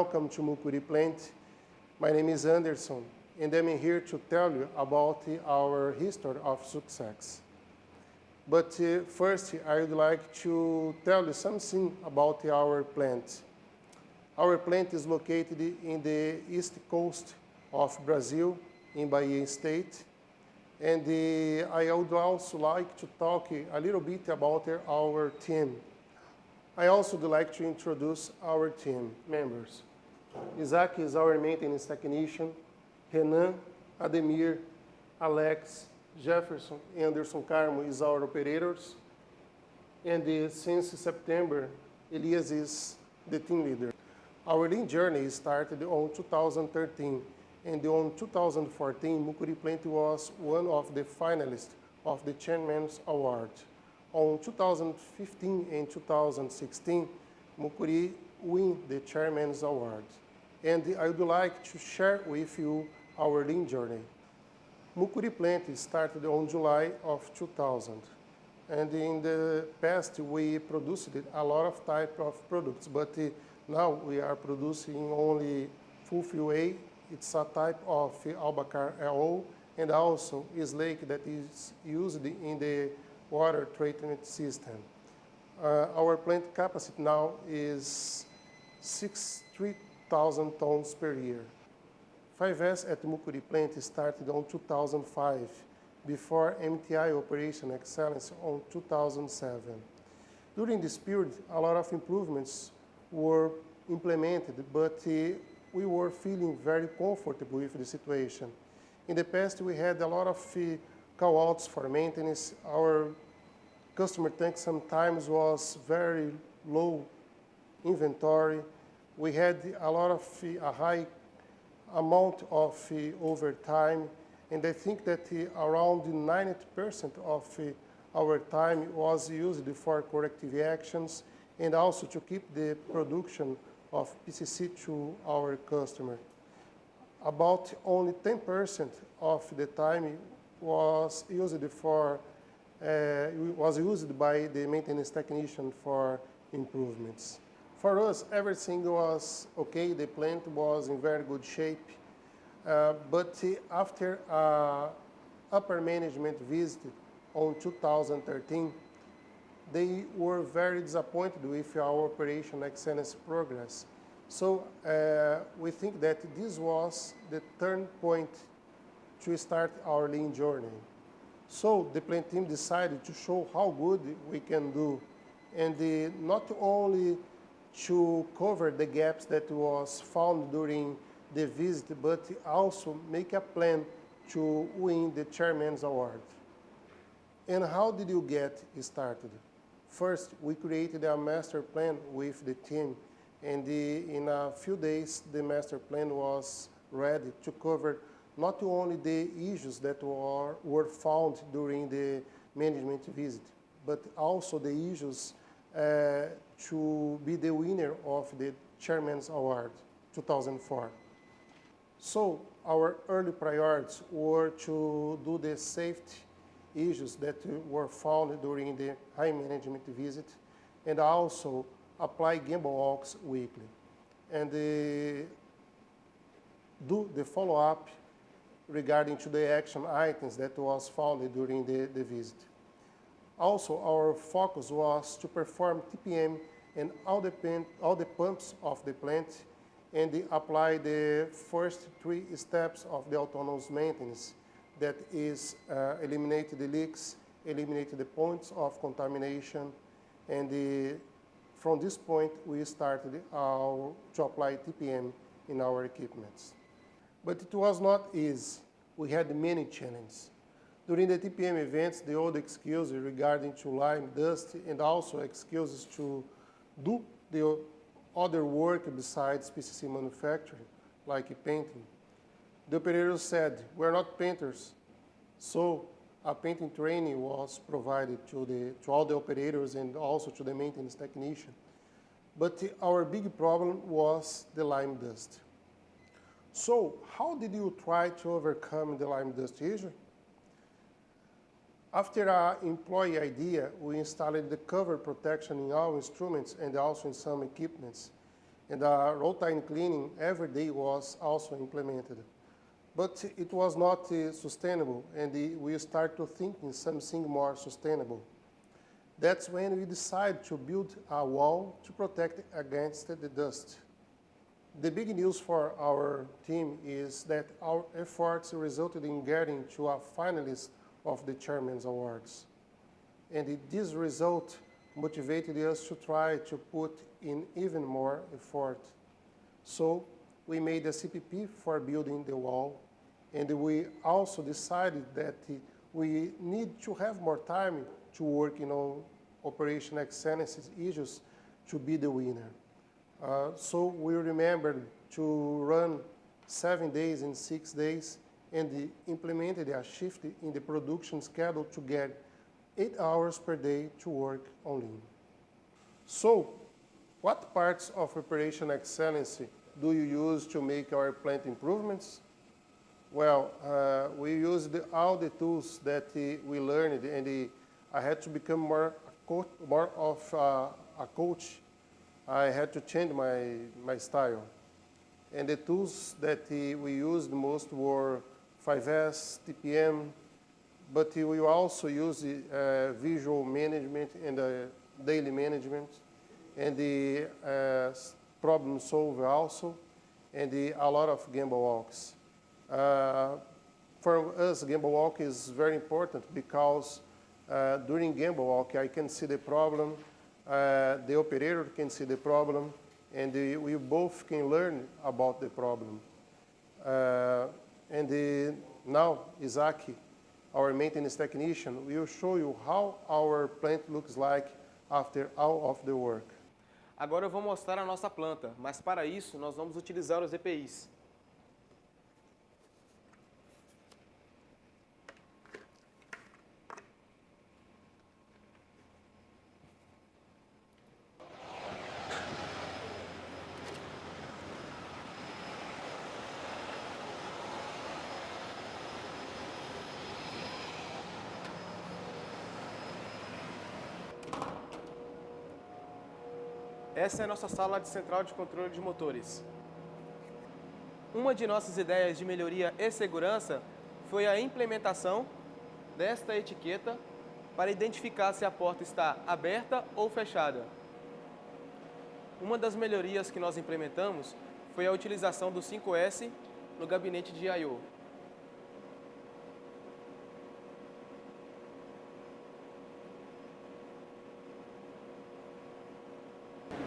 welcome to Mucuri plant. My name is Anderson, and I'm here to tell you about our history of success. But first, I would like to tell you something about our plant. Our plant is located in the east coast of Brazil, in Bahia State. And I would also like to talk a little bit about our team. I also would like to introduce our team members. Isaac is our maintenance technician. Renan, Ademir, Alex, Jefferson, Anderson Carmo is our operators. And since September, Elias is the team leader. Our lean journey started on 2013, and on 2014, Mucuri plant was one of the finalists of the Chairman's Award. On 2015 and 2016, Mucuri won the Chairman's Award. And I would like to share with you our lean journey. Mucuri plant started on July of 2000. And in the past, we produced a lot of type of products, but now we are producing only full fuel A. It's a type of Albacar LO, and also is lake that is used in the water treatment system. Our plant capacity now is 63,000 tons per year. 5S at Mucuri plant started on 2005, before MTI Operation Excellence on 2007. During this period, a lot of improvements were implemented, but we were feeling very comfortable with the situation. In the past, we had a lot of call-outs for maintenance. Our customer tank sometimes was very low inventory. We had a high amount of overtime, and I think that around 90% of our time was used for corrective actions and also to keep the production of PCC to our customer. About only 10% of the time was used by the maintenance technician for improvements. For us, everything was okay. The plant was in very good shape. But after upper management visit on 2013, they were very disappointed with our operation excellence progress. So we think that this was the turn point to start our lean journey. So the plant team decided to show how good we can do, and not only to cover the gaps that was found during the visit, but also make a plan to win the Chairman's Award. And how did you get started? First, we created a master plan with the team, and in a few days, the master plan was ready to cover not only the issues that were found during the management visit, but also the issues to be the winner of the Chairman's Award 2004. So our early priorities were to do the safety issues that were found during the high management visit, and also apply gamble walks weekly, and do the follow-up regarding to the action items that was found during the visit. Also, our focus was to perform TPM and all the pumps of the plant, and apply the first 3 steps of the autonomous maintenance, that is eliminate the leaks, eliminate the points of contamination, and from this point we started to apply TPM in our equipments. But it was not easy. We had many challenges. During the TPM events, the old excuses regarding to lime dust, and also excuses to do the other work besides PCC manufacturing, like painting. The operators said, we're not painters. So a painting training was provided to all the operators and also to the maintenance technician. But our big problem was the lime dust. So how did you try to overcome the lime dust issue? After our employee idea, we installed the cover protection in all instruments and also in some equipments. And routine cleaning every day was also implemented. But it was not sustainable, and we start to think in something more sustainable. That's when we decided to build a wall to protect against the dust. The big news for our team is that our efforts resulted in getting to a finalist of the Chairman's Awards. And this result motivated us to try to put in even more effort. So we made a CPP for building the wall, and we also decided that we need to have more time to work on Operation Excellence issues to be the winner. So we remembered to run 7 days in 6 days and implemented a shift in the production schedule to get 8 hours per day to work on Lean. So, what parts of Operation Excellence do you use to make our plant improvements? Well, we used all the tools that we learned, and I had to become more of a coach. I had to change my style. And the tools that we used most were 5S, TPM, but we also use visual management and daily management, and the problem solver also, and a lot of Gemba walks. For us, Gemba walk is very important because during Gemba walk, I can see the problem, the operator can see the problem, and we both can learn about the problem. Now, Isaac, our maintenance technician, will show you how our plant looks like after all of the work. Agora eu vou mostrar a nossa planta, mas para isso nós vamos utilizar os EPIs. Essa é a nossa sala de central de controle de motores. Uma de nossas ideias de melhoria e segurança foi a implementação desta etiqueta para identificar se a porta está aberta ou fechada. Uma das melhorias que nós implementamos foi a utilização do 5S no gabinete de I/O.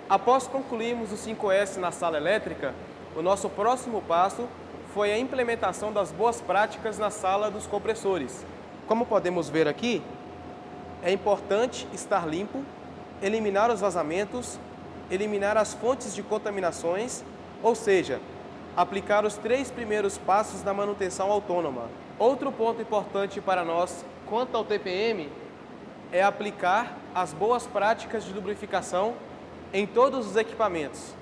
Após concluirmos o 5S na sala elétrica, o nosso próximo passo foi a implementação das boas práticas na sala dos compressores. Como podemos ver aqui, é importante estar limpo, eliminar os vazamentos, eliminar as fontes de contaminações, ou seja, aplicar os 3 primeiros passos da manutenção autônoma. Outro ponto importante para nós quanto ao TPM é aplicar as boas práticas de lubrificação em todos os equipamentos.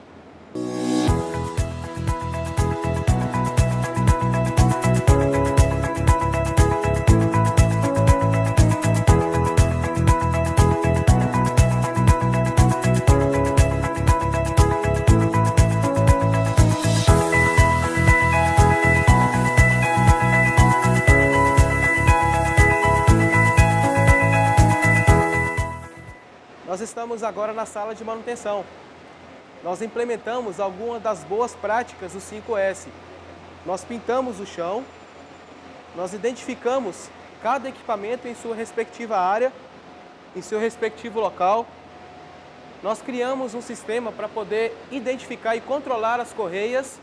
Nós estamos agora na sala de manutenção. Nós implementamos algumas das boas práticas do 5S. Nós pintamos o chão, nós identificamos cada equipamento em sua respectiva área, em seu respectivo local. Nós criamos um sistema para poder identificar e controlar as correias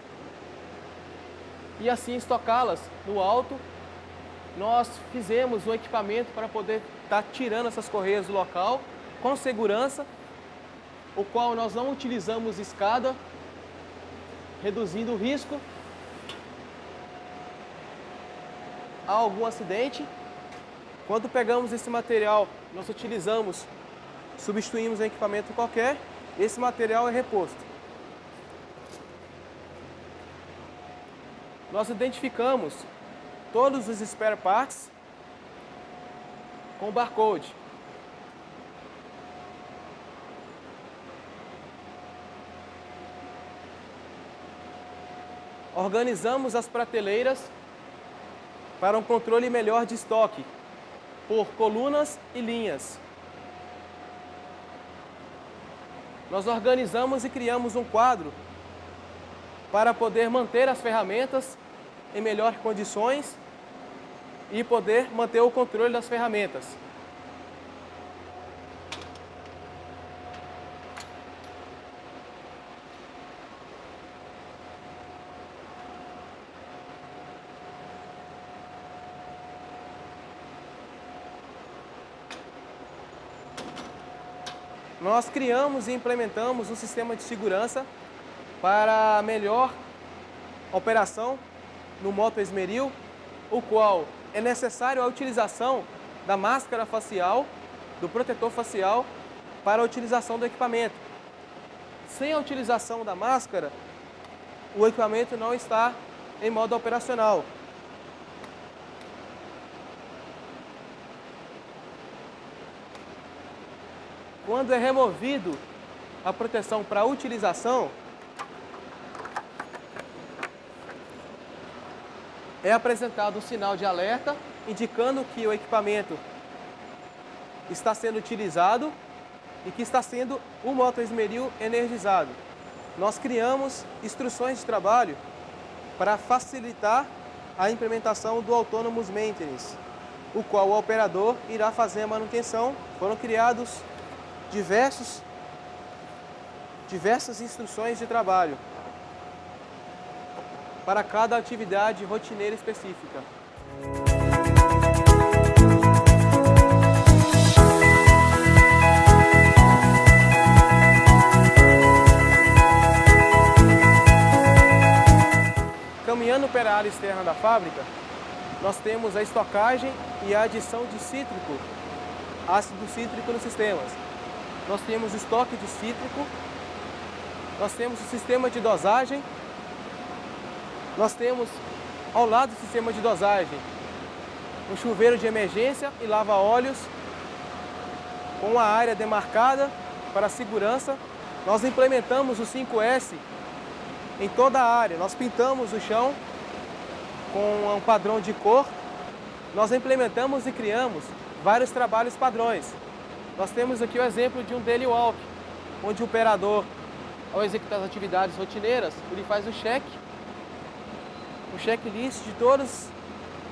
e assim estocá-las no alto. Nós fizemos um equipamento para poder estar tirando essas correias do local com segurança, o qual nós não utilizamos escada, reduzindo o risco a algum acidente. Quando pegamos esse material, nós utilizamos, substituímos um equipamento qualquer, esse material é reposto. Nós identificamos todos os spare parts com barcode. organizamos as prateleiras para um controle melhor de estoque, por colunas e linhas. Nós organizamos e criamos um quadro para poder manter as ferramentas em melhores condições e poder manter o controle das ferramentas. Nós criamos e implementamos um sistema de segurança para melhor operação no moto esmeril, o qual é necessário a utilização da máscara facial, do protetor facial, para a utilização do equipamento. Sem a utilização da máscara, o equipamento não está em modo operacional. Quando é removido a proteção para utilização, é apresentado um sinal de alerta indicando que o equipamento está sendo utilizado e que está sendo o moto esmeril energizado. Nós criamos instruções de trabalho para facilitar a implementação do Autonomous Maintenance, o qual o operador irá fazer a manutenção. Foram criados diversas instruções de trabalho para cada atividade rotineira específica. Caminhando pela área externa da fábrica, nós temos a estocagem e a adição de cítrico, ácido cítrico nos sistemas. Nós temos estoque de cítrico, nós temos o sistema de dosagem, nós temos ao lado do sistema de dosagem um chuveiro de emergência e lava-óleos com a área demarcada para a segurança. Nós implementamos o 5S em toda a área, nós pintamos o chão com um padrão de cor, nós implementamos e criamos vários trabalhos padrões. Nós temos aqui o exemplo de um daily walk, onde o operador, ao executar as atividades rotineiras, ele faz o checklist de todas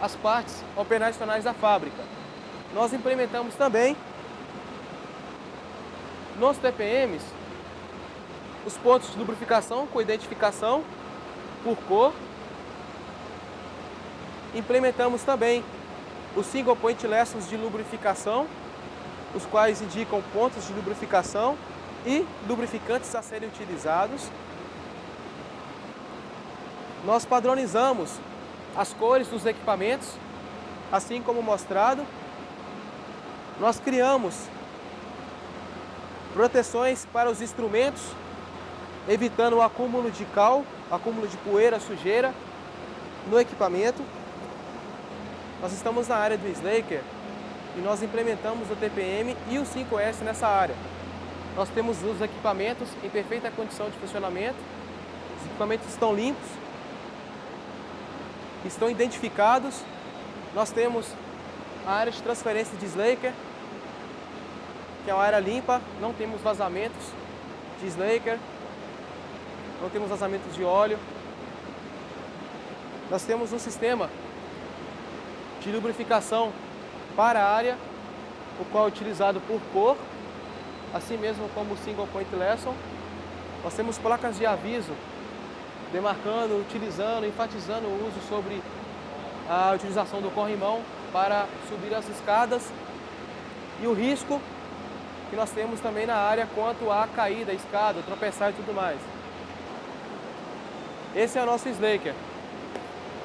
as partes operacionais da fábrica. Nós implementamos também, nos TPMs, os pontos de lubrificação com identificação por cor. Implementamos também os Single Point Lessons de lubrificação, os quais indicam pontos de lubrificação e lubrificantes a serem utilizados. Nós padronizamos as cores dos equipamentos, assim como mostrado. Nós criamos proteções para os instrumentos, evitando o acúmulo de cal, acúmulo de poeira, sujeira no equipamento. Nós estamos na área do Slaker e nós implementamos o TPM e o 5S nessa área. Nós temos os equipamentos em perfeita condição de funcionamento, os equipamentos estão limpos, estão identificados. Nós temos a área de transferência de Slaker, que é uma área limpa, não temos vazamentos de Slaker, não temos vazamentos de óleo. Nós temos um sistema de lubrificação para a área, o qual é utilizado por cor, assim mesmo como o Single Point Lesson. Nós temos placas de aviso demarcando, utilizando, enfatizando o uso sobre a utilização do corrimão para subir as escadas e o risco que nós temos também na área quanto à caída, escada, tropeçar e tudo mais. Esse é o nosso Slaker.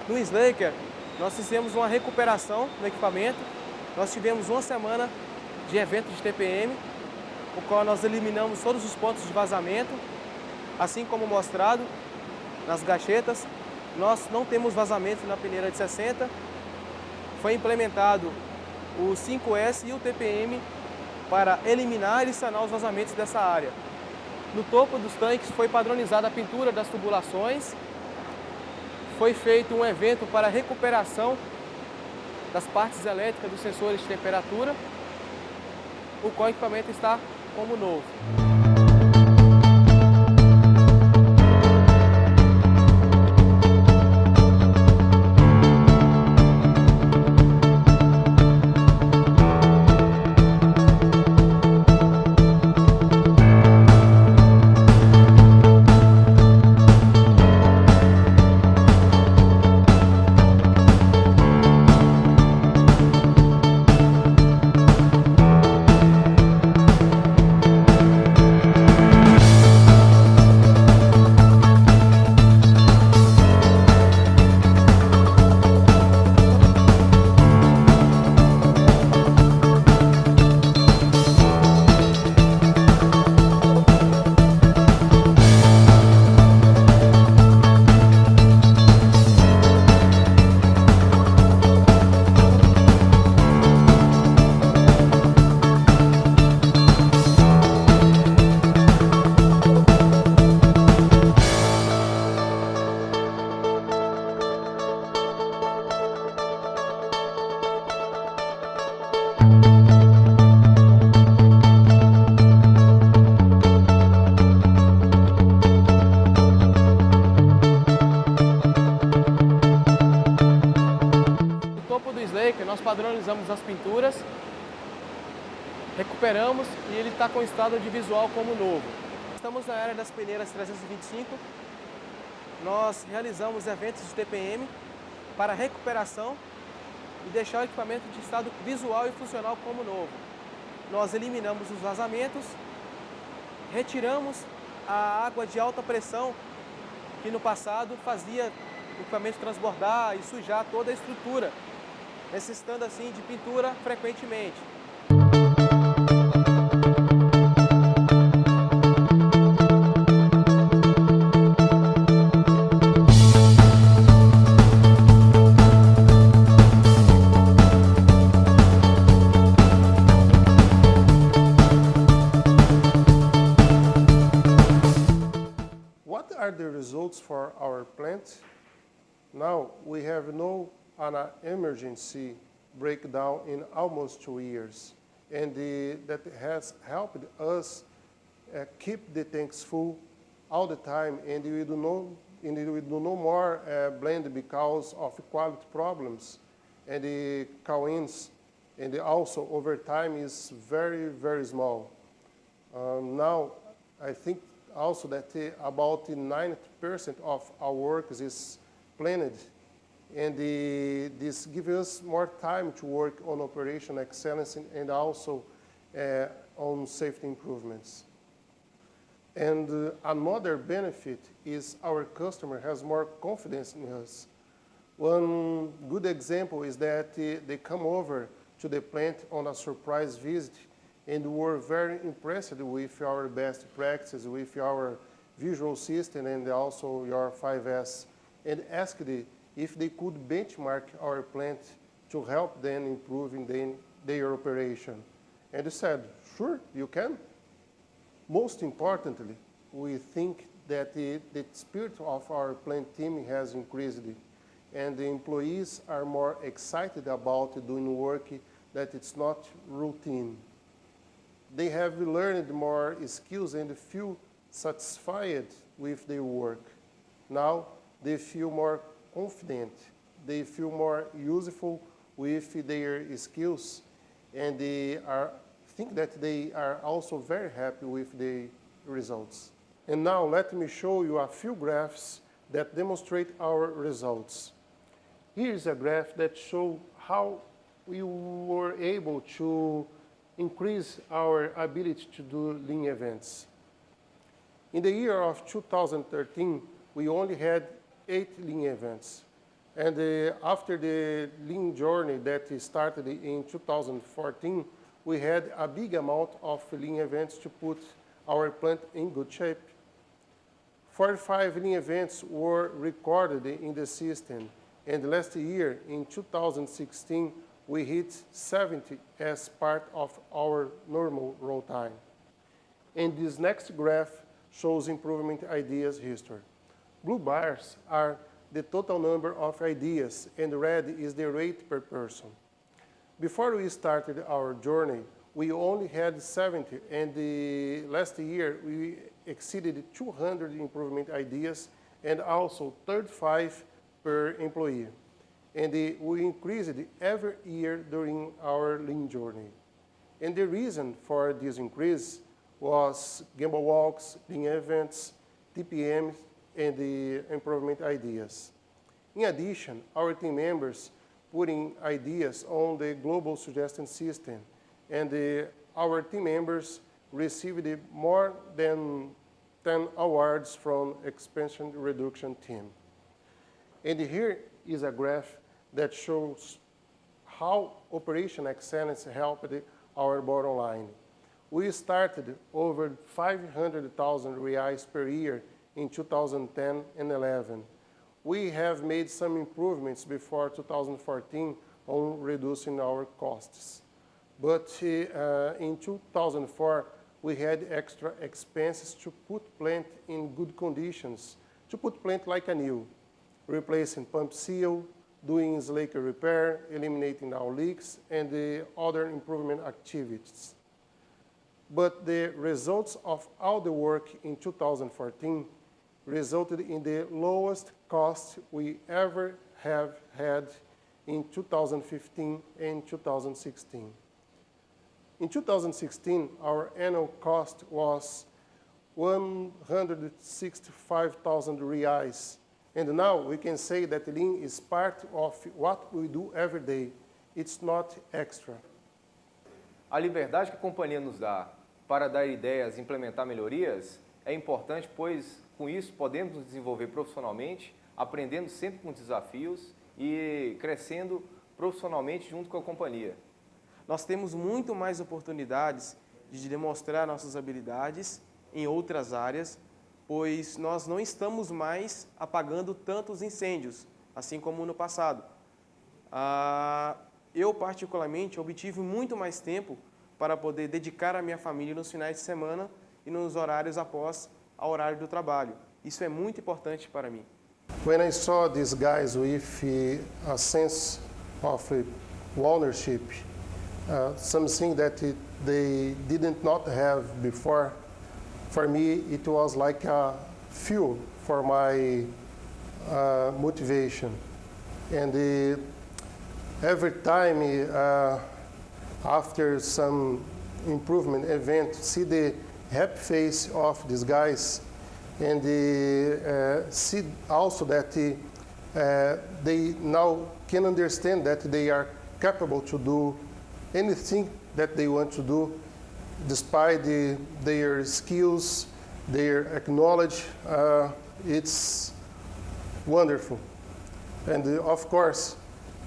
No Slaker, nós fizemos uma recuperação no equipamento. Nós tivemos uma semana de evento de TPM, o qual nós eliminamos todos os pontos de vazamento, assim como mostrado nas gachetas. Nós não temos vazamento na peneira de 60. Foi implementado o 5S e o TPM para eliminar e sanar os vazamentos dessa área. No topo dos tanques foi padronizada a pintura das tubulações foi feito um evento para recuperação das partes elétricas dos sensores de temperatura, o qual equipamento está como novo. Nós padronizamos as pinturas, recuperamos e ele está com estado de visual como novo. Estamos na área das peneiras 325, nós realizamos eventos de TPM para recuperação e deixar o equipamento de estado visual e funcional como novo. Nós eliminamos os vazamentos, retiramos a água de alta pressão que no passado fazia o equipamento transbordar e sujar toda a estrutura, necessitando assim de pintura frequentemente. What are the results for our plant? Now we have no an emergency breakdown in almost 2 years, and that has helped us keep the tanks full all the time, and we do no more blend because of quality problems and the call-ins, and also over time is very, very small. Now I think also that about 90% of our work is planned, and this gives us more time to work on operational excellence and also on safety improvements. And another benefit is our customer has more confidence in us. One good example is that they come over to the plant on a surprise visit and were very impressed with our best practices, with our visual system and also your 5S, and asked if they could benchmark our plant to help them improving their operation. And they said, sure, you can. Most importantly, we think that the spirit of our plant team has increased, and the employees are more excited about doing work that it's not routine. They have learned more skills and feel satisfied with their work. Now they feel more confident, they feel more useful with their skills, and they think that they are also very happy with the results. And now let me show you a few graphs that demonstrate our results. Here is a graph that shows how we were able to increase our ability to do lean events. In the year of 2013, we only had 8 lean events. And after the lean journey that started in 2014, we had a big amount of lean events to put our plant in good shape. 45 lean events were recorded in the system, and last year, in 2016, we hit 70 as part of our normal roll time. And this next graph shows improvement ideas history. Blue bars are the total number of ideas, and red is the rate per person. Before we started our journey, we only had 70, and last year we exceeded 200 improvement ideas and also 35 per employee. And we increased every year during our lean journey. And the reason for this increase was Gemba walks, lean events, TPMs, and the improvement ideas. In addition, our team members putting ideas on the global suggestion system, and our team members received more than 10 awards from Expansion Reduction Team. And here is a graph that shows how Operation Excellence helped our bottom line. We started over 500,000 reais per year in 2010 and 11. We have made some improvements before 2014 on reducing our costs. But in 2004, we had extra expenses to put plant in good conditions, to put plant like a new, replacing pump seal, doing slacker repair, eliminating our leaks, and the other improvement activities. But the results of all the work in 2014 resulted in the lowest cost we ever have had in 2015 and 2016. In 2016, our annual cost was 165,000 reais. And now we can say that lean is part of what we do every day. It's not extra. A liberdade que a companhia nos dá para dar ideias e implementar melhorias é importante, pois com isso podemos nos desenvolver profissionalmente, aprendendo sempre com desafios e crescendo profissionalmente junto com a companhia. Nós temos muito mais oportunidades de demonstrar nossas habilidades em outras áreas, pois nós não estamos mais apagando tantos incêndios, assim como no passado. Eu, particularmente, obtive muito mais tempo para poder dedicar a minha família nos finais de semana e nos horários após o horário do trabalho. Isso é muito importante para mim. When I saw these guys with a sense of ownership, something that they didn't not have before, for me it was like a fuel for my motivation. And every time after some improvement event, see the happy face of these guys, and see also that they now can understand that they are capable to do anything that they want to do, despite their skills, their acknowledge. It's wonderful. And of course,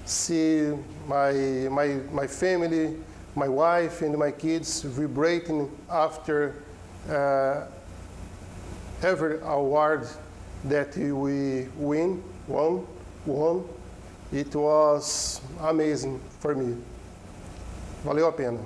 see my family, my wife and my kids vibrating after every award that we won. It was amazing for me. Valeu a pena.